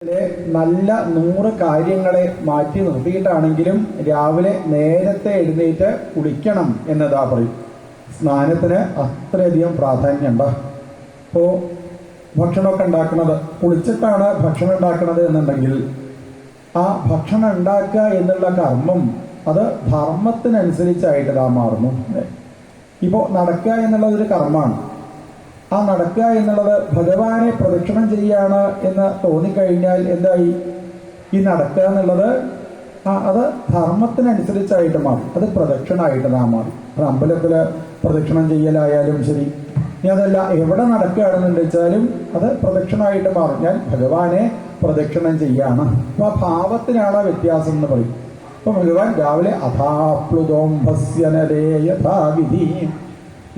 നല്ല 100 കാര്യങ്ങളെ മാറ്റി നിർത്തിയിട്ടാണെങ്കിലും രാവിലെ നേരത്തെ എഴുന്നേറ്റ് കുളിക്കണം എന്നതാ പറയും. സ്നാനത്തിന് അത്രയധികം പ്രാധാന്യമുണ്ട്. ഇപ്പോൾ ഭക്ഷണമൊക്കെ ഉണ്ടാക്കുന്നത്, കുളിച്ചിട്ടാണ് ഭക്ഷണം ഉണ്ടാക്കുന്നത് എന്നുണ്ടെങ്കിൽ ആ ഭക്ഷണം ഉണ്ടാക്കുക എന്നുള്ള കർമ്മം അത് ധർമ്മത്തിനനുസരിച്ചായിട്ട് മാറുന്നു. ഇപ്പോൾ നടക്കുക എന്നുള്ളത് ഒരു കർമ്മമാണ്. ആ നടക്കുക എന്നുള്ളത് ഭഗവാനെ പ്രദക്ഷിണം ചെയ്യാണ് എന്ന് തോന്നിക്കഴിഞ്ഞാൽ എന്തായി? ഈ നടക്കുക എന്നുള്ളത് അത് ധർമ്മത്തിനനുസരിച്ചായിട്ട് മാറും. അത് പ്രദക്ഷിണമായിട്ട് മാറും. അത് അമ്പലത്തിൽ പ്രദക്ഷിണം ചെയ്യലായാലും ശരി, ഇനി അതല്ല എവിടെ നടക്കുകയാണെന്ന് വെച്ചാലും അത് പ്രദക്ഷിണമായിട്ട് മാറും. ഞാൻ ഭഗവാനെ പ്രദക്ഷിണം ചെയ്യാണ്. അപ്പോൾ ആ ഭാവത്തിനാണ് വ്യത്യാസം എന്ന് പറയും. അപ്പോൾ ഭഗവാൻ രാവിലെ അഥാപ്ലുതോം ഭസ്യനരേ യഥാവിധി,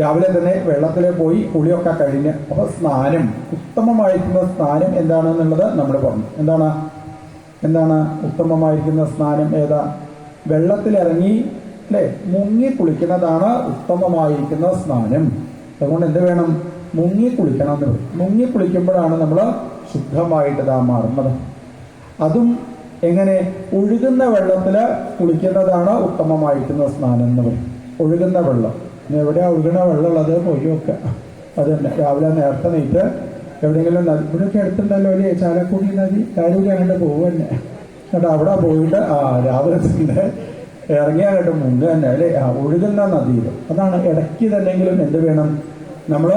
രാവിലെ തന്നെ വെള്ളത്തിൽ പോയി കുളിയൊക്കെ കഴിഞ്ഞ്, അപ്പോൾ സ്നാനം, ഉത്തമമായിരിക്കുന്ന സ്നാനം എന്താണെന്നുള്ളത് നമ്മൾ പറഞ്ഞു. എന്താണ് ഉത്തമമായിരിക്കുന്ന സ്നാനം? ഏതാ? വെള്ളത്തിലിറങ്ങി അല്ലേ മുങ്ങി കുളിക്കുന്നതാണ് ഉത്തമമായിരിക്കുന്ന സ്നാനം. അതുകൊണ്ട് എന്ത് വേണം? മുങ്ങി കുളിക്കണം എന്ന് പറയും. മുങ്ങി കുളിക്കുമ്പോഴാണ് നമ്മൾ ശുദ്ധമായിട്ട് മാറുന്നത്. അതും എങ്ങനെ? ഒഴുകുന്ന വെള്ളത്തിൽ കുളിക്കുന്നതാണ് ഉത്തമമായിരിക്കുന്ന സ്നാനം എന്ന് പറയും. ഒഴുകുന്ന വെള്ളം, എവിടെ ഒഴുകണ വെള്ളമുള്ളത് പോയി വെക്കുക. അത് തന്നെ രാവിലെ നേരത്തെ നീറ്റ് എവിടെയെങ്കിലും ഇവിടെയൊക്കെ അടുത്തുണ്ടല്ലോ അല്ലേ ചാലക്കുടി നദി, കാരൂരി അങ്ങോട്ട് പോകുക തന്നെ. എന്നിട്ട് അവിടെ പോയിട്ട് രാവിലെ തന്നെ ഇറങ്ങിയായിട്ട് മുങ്ങ തന്നെ അല്ലേ ഒഴുകുന്ന നദിയിൽ. അതാണ് ഇടയ്ക്ക് തന്നെങ്കിലും എന്ത് വേണം? നമ്മൾ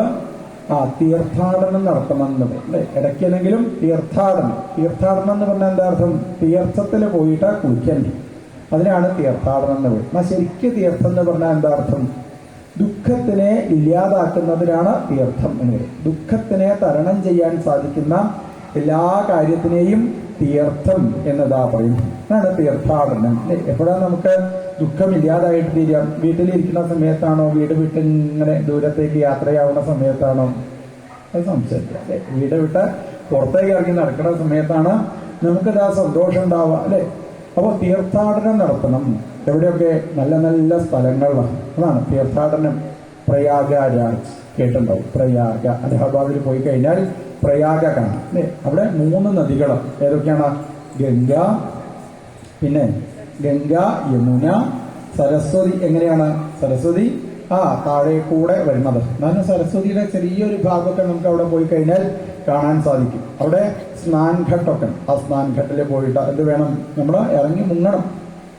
തീർത്ഥാടനം നടത്തണം എന്ന് പറയും അല്ലേ. ഇടയ്ക്കെങ്കിലും തീർത്ഥാടനം എന്ന് പറഞ്ഞാൽ എന്താ അർത്ഥം? തീർത്ഥത്തിൽ പോയിട്ട് കുളിക്കണ്ടേ, അതിനാണ് തീർത്ഥാടനം എന്ന് പറയും. എന്നാൽ ശരിക്കും തീർത്ഥം എന്ന് പറഞ്ഞാൽ എന്താ അർത്ഥം? ദുഃഖത്തിനെ ഇല്ലാതാക്കുന്നതിനാണ് തീർത്ഥം എന്ന് പറയും. ദുഃഖത്തിനെ തരണം ചെയ്യാൻ സാധിക്കുന്ന എല്ലാ കാര്യത്തിനെയും തീർത്ഥം എന്നതാ പറയും. അതാണ് തീർത്ഥാടനം. എപ്പോഴാണ് നമുക്ക് ദുഃഖം ഇല്ലാതായിട്ട് തീരാം? വീട്ടിലിരിക്കുന്ന സമയത്താണോ? വീട് വിട്ട് ഇങ്ങനെ ദൂരത്തേക്ക് യാത്രയാവുന്ന സമയത്താണോ? അത് സംശയമില്ല അല്ലെ. വീട് വിട്ട് പുറത്തേക്ക് ഇറങ്ങി നടക്കുന്ന സമയത്താണ് നമുക്കത് സന്തോഷം ഉണ്ടാവുക അല്ലെ. അപ്പോൾ തീർത്ഥാടനം നടത്തണം. എവിടെയൊക്കെ? നല്ല നല്ല സ്ഥലങ്ങളിലാണ്. അതാണ് തീർത്ഥാടനം. പ്രയാഗരാജ് കേട്ടിട്ടുണ്ടാവും. പ്രയാഗ, അലഹബാദിൽ പോയി കഴിഞ്ഞാൽ പ്രയാഗ കാണാം അല്ലേ. അവിടെ 3 നദികൾ ഏതൊക്കെയാണ്? ഗംഗ, യമുന, സരസ്വതി. എങ്ങനെയാണ് സരസ്വതി? താഴെ കൂടെ വരുന്നത്. എന്നാലും സരസ്വതിയുടെ ചെറിയൊരു ഭാഗമൊക്കെ നമുക്ക് അവിടെ പോയി കഴിഞ്ഞാൽ കാണാൻ സാധിക്കും. അവിടെ സ്നാൻഘട്ടൊക്കെ, ആ സ്നാൻഘട്ടിൽ പോയിട്ട് എന്ത് വേണം? നമ്മൾ ഇറങ്ങി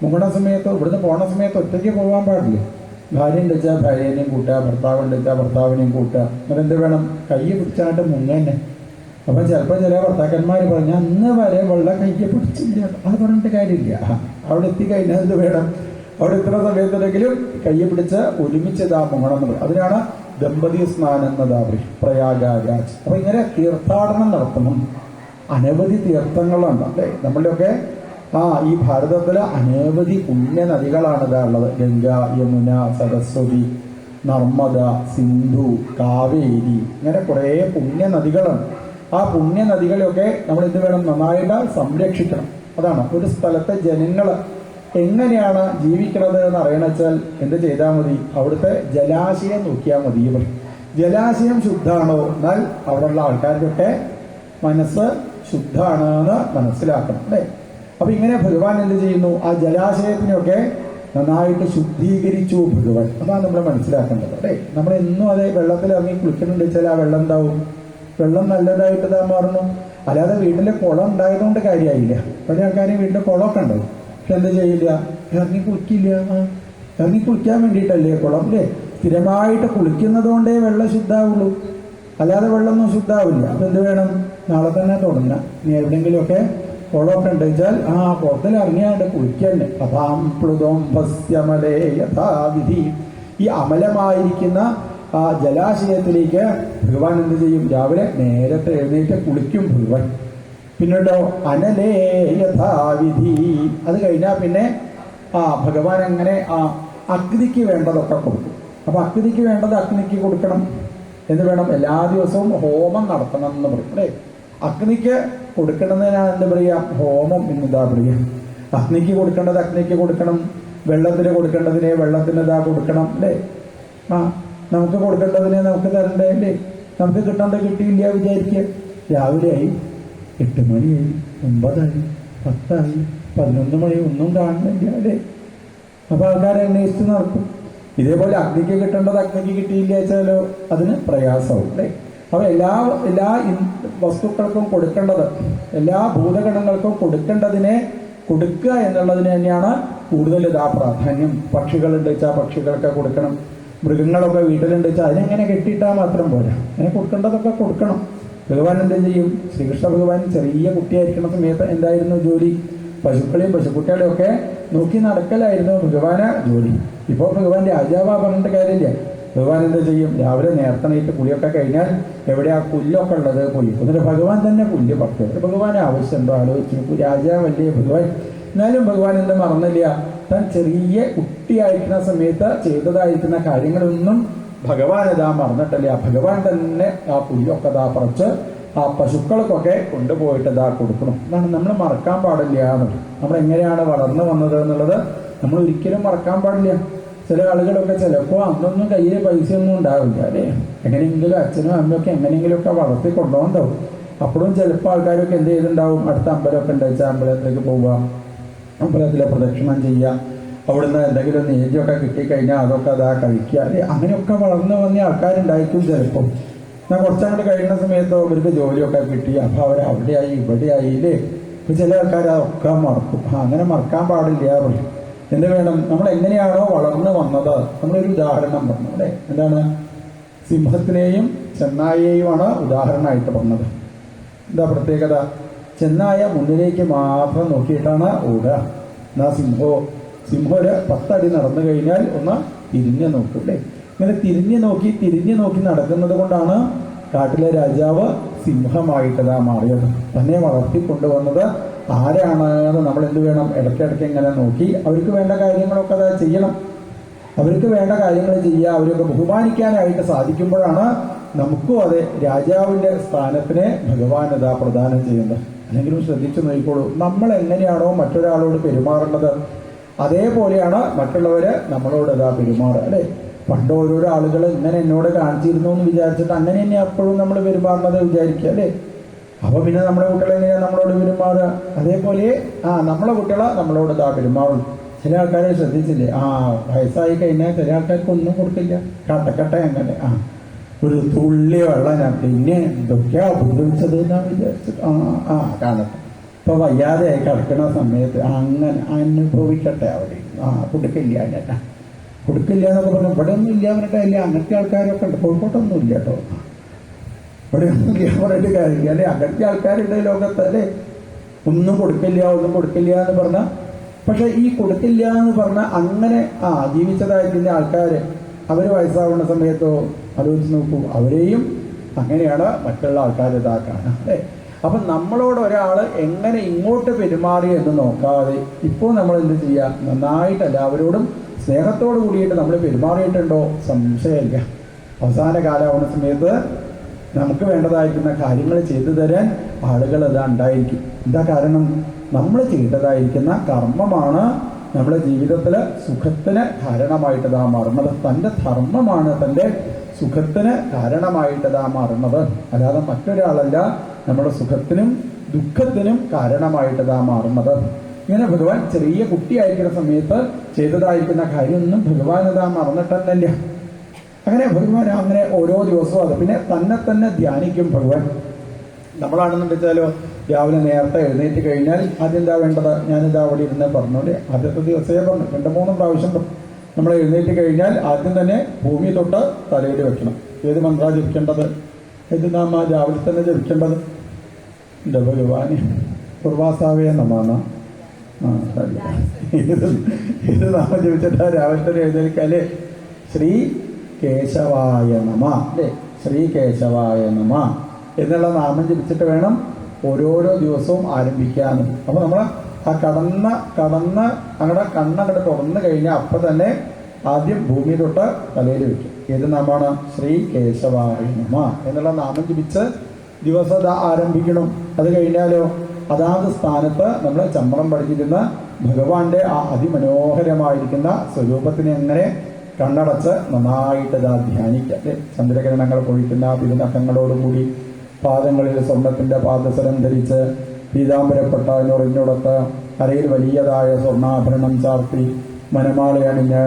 മുങ്ങണ സമയത്ത്, ഇവിടുന്ന് പോണ സമയത്ത് ഒറ്റയ്ക്ക് പോകാൻ പാടില്ല. ഭാര്യ ഉണ്ടെച്ചാൽ ഭാര്യേനെയും കൂട്ടുക, ഭർത്താവ് ഉണ്ടെച്ചാൽ ഭർത്താവിനെയും കൂട്ടുക. എന്നിട്ട് എന്ത് വേണം? കൈ പിടിച്ചായിട്ട് മുങ്ങന്നെ. അപ്പം ചിലപ്പോൾ ചില ഭർത്താക്കന്മാർ പറഞ്ഞ അന്ന് വരെ വെള്ളം കൈക്ക് പിടിച്ചില്ല, അത് പറഞ്ഞിട്ട് കാര്യമില്ല. അവിടെ എത്തിക്കഴിഞ്ഞാൽ എന്ത് വേണം? അവിടെ എത്തുന്ന സമയത്തുണ്ടെങ്കിലും കൈ പിടിച്ച് ഒരുമിച്ച് മുങ്ങണം എന്നുള്ളത്. അതിനാണ് ദമ്പതി സ്നാനം എന്നതാ പറയും. പ്രയാഗരാജ്. അപ്പൊ ഇങ്ങനെ തീർത്ഥാടനം നടത്തണം. അനവധി തീർത്ഥങ്ങളുണ്ട് അല്ലേ നമ്മളുടെയൊക്കെ. ഈ ഭാരതത്തില് അനവധി പുണ്യ നദികളാണ് ഇതാ ഉള്ളത്. ഗംഗ, യമുന, സരസ്വതി, നർമ്മദ, സിന്ധു, കാവേരി, ഇങ്ങനെ കുറേ പുണ്യ നദികളുണ്ട്. ആ പുണ്യ നദികളെയൊക്കെ നമ്മൾ എന്ത് വേണം? നന്നായിട്ട് സംരക്ഷിക്കണം. അതാണ് ഒരു സ്ഥലത്തെ ജനങ്ങൾ എങ്ങനെയാണ് ജീവിക്കുന്നത് എന്ന് അറിയണമെച്ചാൽ എന്ത് ചെയ്താൽ മതി? അവിടുത്തെ ജലാശയം നോക്കിയാൽ മതി. ജലാശയം ശുദ്ധമാണോ? എന്നാൽ അവിടെയുള്ള ആൾക്കാർക്കൊക്കെ മനസ്സ് ശുദ്ധമാണ് എന്ന് മനസ്സിലാക്കണം അല്ലേ. അപ്പൊ ഇങ്ങനെ ഭഗവാൻ എന്ത് ചെയ്യുന്നു? ആ ജലാശയത്തിനൊക്കെ നന്നായിട്ട് ശുദ്ധീകരിച്ചു ഭഗവാൻ. അതാണ് നമ്മൾ മനസ്സിലാക്കേണ്ടത് അല്ലേ. നമ്മൾ എന്നും അതേ വെള്ളത്തിൽ ഇറങ്ങി കുളിക്കുന്നുണ്ട് വെച്ചാൽ ആ വെള്ളം എന്താവും? വെള്ളം നല്ലതായിട്ട് മാറുന്നു. അല്ലാതെ വീട്ടിലെ കുളം ഉണ്ടായതുകൊണ്ട് കാര്യമായില്ല. പല ആൾക്കാരും വീട്ടിലെ കുളമൊക്കെ ഉണ്ടാവും, പക്ഷെ എന്ത് ചെയ്യില്ല? ഇറങ്ങി കുളിക്കില്ല. ഇറങ്ങി കുളിക്കാൻ വേണ്ടിയിട്ടല്ലേ കുളം അല്ലേ. സ്ഥിരമായിട്ട് കുളിക്കുന്നത് കൊണ്ടേ വെള്ളം ശുദ്ധാവുള്ളൂ, അല്ലാതെ വെള്ളമൊന്നും ശുദ്ധാവില്ല. അപ്പൊ എന്ത് വേണം? നാളെ തന്നെ തുടങ്ങാം. ഇനി എവിടെയെങ്കിലുമൊക്കെ കുളമൊക്കെ ഉണ്ട് വെച്ചാൽ കുളത്തിൽ ഇറങ്ങിയാണ്ട് കുളിക്കന്നെ. അഭാംപ്ലുതോം ഭസ്യമലേ യഥാവിധി. ഈ അമലമായിരിക്കുന്ന ആ ജലാശയത്തിലേക്ക് ഭഗവാൻ എന്ത് ചെയ്യും? രാവിലെ നേരത്തെ എഴുന്നേറ്റ് കുളിക്കും ഭഗവാൻ. പിന്നീടോ അനലേ യഥാവിധി. അത് കഴിഞ്ഞാൽ പിന്നെ ഭഗവാൻ അങ്ങനെ അഗ്നിക്ക് വേണ്ടതൊക്കെ കൊടുക്കും. അപ്പൊ അഗ്നിക്ക് വേണ്ടത് അഗ്നിക്ക് കൊടുക്കണം. എന്ത് വേണം? എല്ലാ ദിവസവും ഹോമം നടത്തണം എന്ന് പറയും അല്ലേ. അഗ്നിക്ക് കൊടുക്കണമെന്നാണ് എന്ത് പറയുക? ഹോമം എന്നിതാ പറയുക. അഗ്നിക്ക് കൊടുക്കേണ്ടത് അഗ്നിക്ക് കൊടുക്കണം. വെള്ളത്തിന് കൊടുക്കേണ്ടതിനെ വെള്ളത്തിനെതാ കൊടുക്കണം അല്ലേ. നമുക്ക് കൊടുക്കേണ്ടതിനെ നമുക്ക് തരണ്ടേ അല്ലേ. നമുക്ക് കിട്ടേണ്ട കിട്ടിയില്ല വിചാരിക്കുക. രാവിലെയായി 8 മണിയായി 9 10 11 മണി ഒന്നും കാണുന്നില്ല അല്ലേ? അപ്പോൾ ആൾക്കാരെ അന്വേഷിച്ച് നടക്കും. ഇതേപോലെ അഗ്നിക്ക് കിട്ടേണ്ടത് അഗ്നിക്ക് കിട്ടിയില്ല വെച്ചാലോ അതിന് പ്രയാസവും അല്ലേ? അപ്പോൾ എല്ലാ വസ്തുക്കൾക്കും കൊടുക്കേണ്ടത്, എല്ലാ ഭൂതഗണങ്ങൾക്കും കൊടുക്കേണ്ടതിനെ കൊടുക്കുക എന്നുള്ളതിന് തന്നെയാണ് കൂടുതൽ പ്രാധാന്യം. പക്ഷികളുണ്ട് വെച്ചാൽ പക്ഷികൾക്ക് കൊടുക്കണം, മൃഗങ്ങളൊക്കെ വീട്ടിലുണ്ട് വെച്ചാൽ അതിനെങ്ങനെ കെട്ടിയിട്ടാൽ മാത്രം പോരാ, അതിനെ കൊടുക്കേണ്ടതൊക്കെ കൊടുക്കണം. ഭഗവാൻ എന്ത് ചെയ്യും? ശ്രീകൃഷ്ണ ഭഗവാൻ ചെറിയ കുട്ടിയായിരിക്കുന്ന സമയത്ത് എന്തായിരുന്നു ജോലി? പശുക്കളെയും പശുക്കുട്ടികളെയും ഒക്കെ നോക്കി നടക്കലായിരുന്നു ഭഗവാന് ജോലി. ഇപ്പോൾ ഭഗവാൻ രാജാവാ പറഞ്ഞിട്ട് കാര്യമില്ല. ഭഗവാൻ എന്താ ചെയ്യും? രാവിലെ നേരത്തെ നീട്ട് കുളിയൊക്കെ കഴിഞ്ഞാൽ എവിടെയാ പുല്ലൊക്കെ ഉള്ളത്? പുല്ല്. എന്നിട്ട് ഭഗവാൻ തന്നെ പുല്ല് പറിക്കും. ഭഗവാൻ ആവശ്യമുണ്ടോ ആലോചിച്ചു? രാജാവല്ലേ ഭഗവാൻ. എന്നാലും ഭഗവാൻ എന്താ മറന്നില്ല, താൻ ചെറിയ കുട്ടിയായിരിക്കുന്ന സമയത്ത് ചെയ്തതായിരിക്കുന്ന കാര്യങ്ങളൊന്നും ഭഗവാൻ ഇതാ മറന്നിട്ടില്ല. ഭഗവാൻ തന്നെ ആ പുല്ലൊക്കെ പറിച്ച് ആ പശുക്കൾക്കൊക്കെ കൊണ്ടുപോയിട്ട് കൊടുക്കണം. എന്നാണ് നമ്മൾ മറക്കാൻ പാടില്ല എന്നുള്ളത്. നമ്മൾ എങ്ങനെയാണ് വളർന്നു വന്നത് എന്നുള്ളത് നമ്മൾ ഒരിക്കലും മറക്കാൻ പാടില്ല. ചില ആളുകളൊക്കെ ചിലപ്പോൾ അന്നൊന്നും കയ്യിൽ പൈസയൊന്നും ഉണ്ടാവില്ല അല്ലേ? എങ്ങനെയെങ്കിലും അച്ഛനും അമ്മയൊക്കെ എങ്ങനെയെങ്കിലുമൊക്കെ വളർത്തി കൊണ്ടുപോകുന്നുണ്ടാവും. അപ്പോഴും ചിലപ്പോൾ ആൾക്കാരൊക്കെ എന്ത് ചെയ്തിട്ടുണ്ടാവും? അടുത്ത അമ്പലമൊക്കെ ഉണ്ടായിച്ചാൽ അമ്പലത്തിലേക്ക് പോവുക, അമ്പലത്തിലെ പ്രദക്ഷിണം ചെയ്യുക, അവിടുന്ന് എന്തെങ്കിലും നേദ്യമൊക്കെ കിട്ടിക്കഴിഞ്ഞാൽ അതൊക്കെ കഴിക്കുക അല്ലേ? അങ്ങനെയൊക്കെ വളർന്നു വന്ന ആൾക്കാരുണ്ടായിരിക്കും ചിലപ്പോൾ. ഞാൻ കുറച്ചങ്ങോട്ട് കഴിയുന്ന സമയത്തോ അവർക്ക് ജോലിയൊക്കെ കിട്ടി, അപ്പോൾ അവർ അവിടെയായി ഇവിടെയായി അല്ലേ? ഇപ്പം ചില ആൾക്കാർ അതൊക്കെ മറക്കും. അങ്ങനെ മറക്കാൻ പാടില്ല പറയും. എന്ത് വേണം? നമ്മൾ എങ്ങനെയാണോ വളർന്നു വന്നത്, നമ്മളൊരു ഉദാഹരണം പറഞ്ഞു അല്ലേ? എന്താണ്? സിംഹത്തിനെയും ചെന്നായയുമാണ് ഉദാഹരണമായിട്ട് പറഞ്ഞത്. എന്താ പ്രത്യേകത? ചെന്നായ മുന്നിലേക്ക് മാത്രം നോക്കിയിട്ടാണ് ഓടുക. എന്നാ സിംഹം ഒരു 10 അടി നടന്നു കഴിഞ്ഞാൽ ഒന്ന് തിരിഞ്ഞു നോക്കും അല്ലേ? ഇങ്ങനെ തിരിഞ്ഞു നോക്കി നടക്കുന്നത് കൊണ്ടാണ് കാട്ടിലെ രാജാവ് സിംഹമായിട്ട് മാറിയത്. തന്നെ വളർത്തിക്കൊണ്ടുവന്നത് ആരാണെന്ന് നമ്മൾ എന്ത് വേണം? ഇടയ്ക്കിടയ്ക്ക് ഇങ്ങനെ നോക്കി അവർക്ക് വേണ്ട കാര്യങ്ങളൊക്കെ ചെയ്യണം. അവർക്ക് വേണ്ട കാര്യങ്ങൾ ചെയ്യുക, അവരൊക്കെ ബഹുമാനിക്കാനായിട്ട് സാധിക്കുമ്പോഴാണ് നമുക്കും അതെ രാജാവിൻ്റെ സ്ഥാനത്തിന് ഭഗവാൻ പ്രദാനം ചെയ്യുന്നത്. അല്ലെങ്കിലും ശ്രദ്ധിച്ചു നോക്കിക്കോളൂ, നമ്മൾ എങ്ങനെയാണോ മറ്റൊരാളോട് പെരുമാറുന്നത് അതേപോലെയാണ് മറ്റുള്ളവർ നമ്മളോട് പെരുമാറുക അല്ലേ? പണ്ട് ഓരോരോ ആളുകൾ ഇങ്ങനെ എന്നോട് കാണിച്ചിരുന്നു എന്ന് വിചാരിച്ചിട്ട് അങ്ങനെ തന്നെ അപ്പോഴും നമ്മൾ പെരുമാറുന്നത് വിചാരിക്കുക അല്ലേ? അപ്പോൾ പിന്നെ നമ്മുടെ കുട്ടികൾ എങ്ങനെയാണ് നമ്മളോട് പെരുമാറുക? അതേപോലെ നമ്മളെ കുട്ടികളെ നമ്മളോട് പെരുമാറും. ചില ആൾക്കാരെ ശ്രദ്ധിച്ചില്ലേ? വയസ്സായി കഴിഞ്ഞാൽ ചില ആൾക്കാർക്ക് ഒന്നും കൊടുക്കില്ല. കട്ടക്കട്ട അങ്ങനെ ഒരു തുള്ളി വെള്ളം ഞാൻ പിന്നെ എന്തൊക്കെയാ ഉപയോഗിച്ചത് എന്നാണ് വിചാരിച്ചത്. കാണട്ടെ. ഇപ്പോൾ വയ്യാതെയായി കിടക്കുന്ന സമയത്ത് അങ്ങനെ അനുഭവിക്കട്ടെ അവിടെ. കൊടുക്കില്ല ചേട്ടാ, കൊടുക്കില്ല എന്നൊക്കെ പറഞ്ഞു. ഇവിടെ ഒന്നും ഇല്ല പറഞ്ഞിട്ട് അല്ലേ? അങ്ങനത്തെ ആൾക്കാരൊക്കെ ഉണ്ട്. കോഴിക്കോട്ടൊന്നും ഇല്ല കേട്ടോ, ഇവിടെ ഒന്നും ഇല്ല പറഞ്ഞിട്ട് കാര്യമില്ല അല്ലേ? അങ്ങനത്തെ ആൾക്കാരുണ്ട് ലോകത്ത് അല്ലേ? ഒന്നും കൊടുക്കില്ല എന്ന് പറഞ്ഞാൽ. പക്ഷെ ഈ കൊടുക്കില്ല എന്ന് പറഞ്ഞാൽ അങ്ങനെ ജീവിച്ചതായിരിക്കുന്ന ആൾക്കാർ അവർ വയസ്സാവുന്ന സമയത്തോ ആലോചിച്ച് നോക്കൂ, അവരെയും അങ്ങനെയാണ് മറ്റുള്ള ആൾക്കാർ ഇതാക്കാണ് അല്ലേ? അപ്പം നമ്മളോട് ഒരാൾ എങ്ങനെ ഇങ്ങോട്ട് പെരുമാറി എന്ന് നോക്കാതെ ഇപ്പോൾ നമ്മൾ എന്ത് ചെയ്യുക? നന്നായിട്ട് എല്ലാവരോടും സ്നേഹത്തോടു കൂടിയിട്ട് നമ്മൾ പെരുമാറിയിട്ടുണ്ടോ? സംശയമില്ല. അവസാന കാലമാവുന്ന സമയത്ത് നമുക്ക് വേണ്ടതായിരിക്കുന്ന കാര്യങ്ങൾ ചെയ്തു തരാൻ ആളുകൾ ഉണ്ടായിരിക്കും. എന്താ കാരണം? നമ്മൾ ചെയ്തതായിരിക്കുന്ന കർമ്മമാണ് നമ്മുടെ ജീവിതത്തിൽ സുഖത്തിന് കാരണമായിട്ട് മാറുന്നത്. തൻ്റെ ധർമ്മമാണ് തൻ്റെ സുഖത്തിന് കാരണമായിട്ട് മാറുന്നത്. അല്ലാതെ മറ്റൊരാളല്ല നമ്മുടെ സുഖത്തിനും ദുഃഖത്തിനും കാരണമായിട്ട് മാറുന്നത്. ഇങ്ങനെ ഭഗവാൻ ചെറിയ കുട്ടിയായിരിക്കുന്ന സമയത്ത് ചെയ്തതായിരിക്കുന്ന കാര്യമൊന്നും ഭഗവാൻ മറന്നിട്ടല്ല. അങ്ങനെ ഭഗവാൻ അങ്ങനെ ഓരോ ദിവസവും അത് പിന്നെ തന്നെ ധ്യാനിക്കും ഭഗവാൻ. നമ്മളാണെന്ന് വെച്ചാലോ രാവിലെ നേരത്തെ എഴുന്നേറ്റ് കഴിഞ്ഞാൽ അതെന്താ വേണ്ടത്? ഞാനിതാ അവിടെ ഇരുന്ന് പറഞ്ഞോളെ ആദ്യത്തെ ദിവസമേ പറഞ്ഞു, 2-3 പ്രാവശ്യം നമ്മൾ എഴുന്നേറ്റ് കഴിഞ്ഞാൽ ആദ്യം തന്നെ ഭൂമി തൊട്ട് തലയിൽ വെക്കണം. ഏത് മന്ത്രാ ജപിക്കേണ്ടത്? ഏത് നാമ രാവിലെ തന്നെ ജപിക്കേണ്ടത്? എൻ്റെ ഭഗവാന് പൂർവാസാവേ നമാന. ഇത് നാമം ജപിച്ചിട്ടാ രാവിലെ തന്നെ എഴുന്നേൽക്കല്ലേ? ശ്രീ കേശവായ നമ അല്ലേ? ശ്രീ കേശവായ നമ എന്നുള്ള നാമം ജപിച്ചിട്ട് വേണം ഓരോരോ ദിവസവും ആരംഭിക്കാൻ. അപ്പോൾ നമ്മൾ ആ കടന്ന് അങ്ങടെ കണ്ണങ്ങോട്ട് തുറന്നു കഴിഞ്ഞാൽ അപ്പം തന്നെ ആദ്യം ഭൂമി തൊട്ട് തലയിൽ വയ്ക്കും. ഏത് നാമമാണ്? ശ്രീ കേശവായ നമ എന്നുള്ള നാമം ജപിച്ച് ദിവസം ആരംഭിക്കണം. അത് കഴിഞ്ഞാലോ അതാത് സ്ഥാനത്ത് നമ്മൾ ചമ്പളം പഠിച്ചിരുന്ന ഭഗവാന്റെ ആ അതിമനോഹരമായിരിക്കുന്ന സ്വരൂപത്തിനെ അങ്ങനെ കണ്ണടച്ച് നന്നായിട്ട് ധ്യാനിക്കുക അല്ലേ? ചന്ദ്രകിരണങ്ങൾ പൊഴിക്കുന്ന തിരുനഖങ്ങളോടുകൂടി പാദങ്ങളിൽ സ്വർണത്തിൻ്റെ പാദസരം ധരിച്ച് പീതാംബരപ്പെട്ട ഞൊറിഞ്ഞുടത്ത് അരയിൽ വലിയതായ സ്വർണ്ണാഭരണം ചാർത്തി മനമാളയണിഞ്ഞ്